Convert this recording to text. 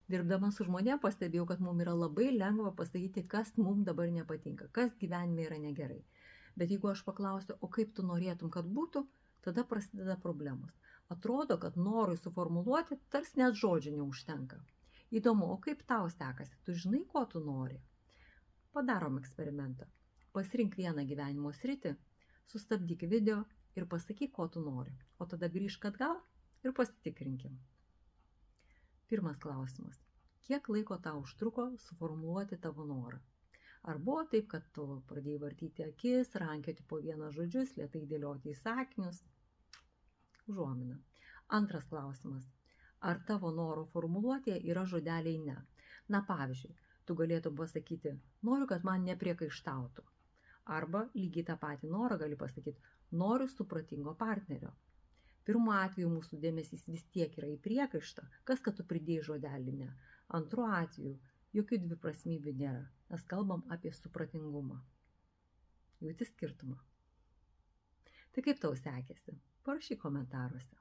Dirbdama su žmonėm pastebėjau, kad mums yra labai lengva pasakyti, kas mums dabar nepatinka, kas gyvenime yra negerai. Bet jeigu aš paklausiu, o kaip tu norėtum, kad būtų, tada prasideda problemos. Atrodo, kad norui suformuluoti tarsi net žodžių neužtenka. Įdomu, o kaip tau sekasi, tu žinai, ko tu nori? Padarom eksperimentą. Pasirink vieną gyvenimo sritį, sustabdyk video ir pasakyk, ko tu nori. O tada grįžk atgal ir pasitikrinkim. Pirmas klausimas. Kiek laiko tau užtruko suformuluoti tavo norą? Ar buvo taip, kad tu pradėjai vartyti akis, rankioti po vieną žodžius, lėtai dėlioti į sakinius? Užuomina. Antras klausimas. Ar tavo noro formuluotėje yra žodeliai ne? Na pavyzdžiui, tu galėtum pasakyti, noriu, kad man nepriekaištautų. Arba lygiai tą patį norą gali pasakyti, noriu supratingo partnerio. Pirmu atveju mūsų dėmesys vis tiek yra į priekaištą, kas kad tu pridėjai žodelį ne. Antru atveju jokių dviprasmybių nėra, nes kalbam apie supratingumą. Jauti skirtumą. Tai kaip tau sekėsi? Parašyk komentaruose.